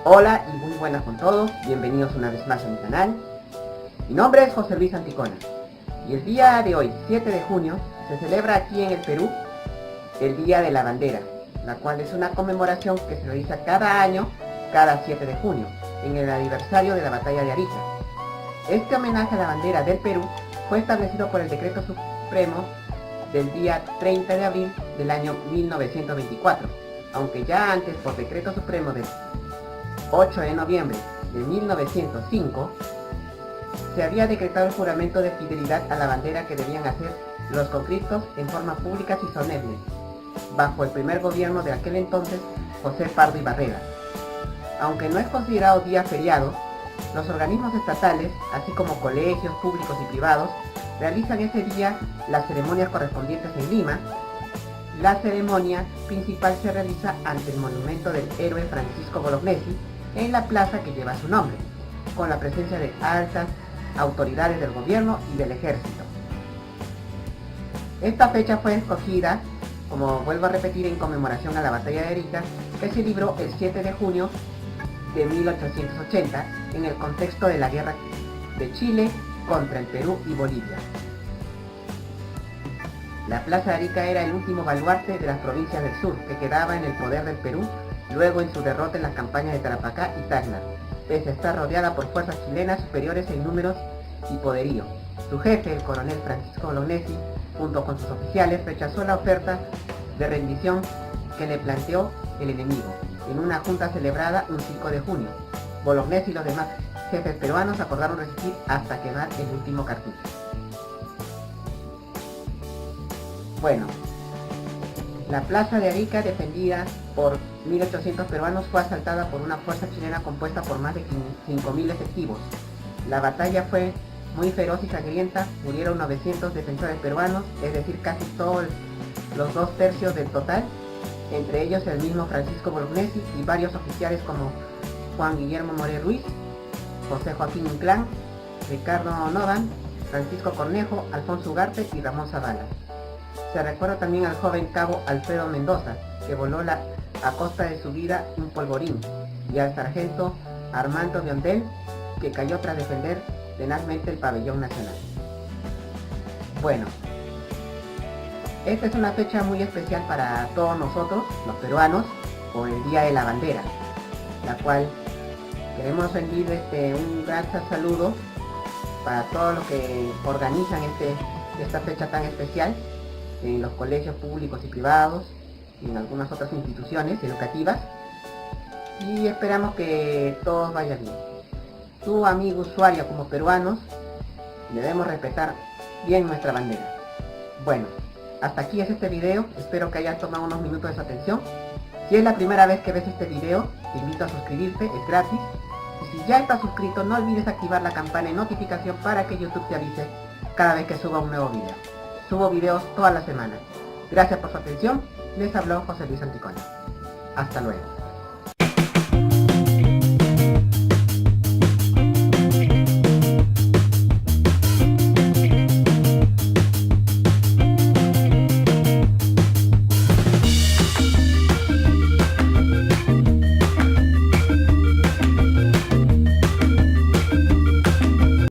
Hola y muy buenas con todos, bienvenidos una vez más a mi canal. Mi nombre es José Luis Anticona y el día de hoy, 7 de junio, se celebra aquí en el Perú el Día de la Bandera, la cual es una conmemoración que se realiza cada año, cada 7 de junio, en el aniversario de la Batalla de Arica. Este homenaje a la bandera del Perú fue establecido por el Decreto Supremo del día 30 de abril del año 1924, aunque ya antes por Decreto Supremo del 8 de noviembre de 1905 se había decretado el juramento de fidelidad a la bandera que debían hacer los conscriptos en forma pública y solemne, bajo el primer gobierno de aquel entonces, José Pardo y Barrera. Aunque no es considerado día feriado, los organismos estatales, así como colegios públicos y privados, realizan ese día las ceremonias correspondientes en Lima. La ceremonia principal se realiza ante el monumento del héroe Francisco Bolognesi, en la plaza que lleva su nombre, con la presencia de altas autoridades del gobierno y del ejército. Esta fecha fue escogida, como vuelvo a repetir, en conmemoración a la batalla de Arica, que se libró el 7 de junio de 1880 en el contexto de la guerra de Chile contra el Perú y Bolivia. La plaza de Arica era el último baluarte de las provincias del sur que quedaba en el poder del Perú luego en su derrota en las campañas de Tarapacá y Tacna, pese a estar rodeada por fuerzas chilenas superiores en números y poderío. Su jefe, el coronel Francisco Bolognesi, junto con sus oficiales, rechazó la oferta de rendición que le planteó el enemigo en una junta celebrada un 5 de junio. Bolognesi y los demás jefes peruanos acordaron resistir hasta quemar el último cartucho. Bueno, la plaza de Arica, defendida por 1.800 peruanos, fue asaltada por una fuerza chilena compuesta por más de 5.000 efectivos. La batalla fue muy feroz y sangrienta, murieron 900 defensores peruanos, es decir, casi todos los 2/3 del total, entre ellos el mismo Francisco Bolognesi y varios oficiales como Juan Guillermo Moré Ruiz, José Joaquín Inclán, Ricardo Novan, Francisco Cornejo, Alfonso Ugarte y Ramón Zavala. Se recuerda también al joven cabo Alfredo Mendoza, que voló a costa de su vida un polvorín, y al sargento Armando Biondel, que cayó tras defender tenazmente el pabellón nacional. Bueno, esta es una fecha muy especial para todos nosotros, los peruanos, por el Día de la Bandera, la cual queremos rendir un gran saludo para todos los que organizan esta fecha tan especial en los colegios públicos y privados y en algunas otras instituciones educativas, y esperamos que todo vaya bien. Tú, amigo usuario, como peruanos, debemos respetar bien nuestra bandera. Bueno, hasta aquí es este video, espero que hayas tomado unos minutos de su atención. Si es la primera vez que ves este video, te invito a suscribirte, es gratis. Y si ya estás suscrito, no olvides activar la campana de notificación para que YouTube te avise cada vez que suba un nuevo video. Subo videos toda la semana. Gracias por su atención, les habló José Luis Anticona. Hasta luego.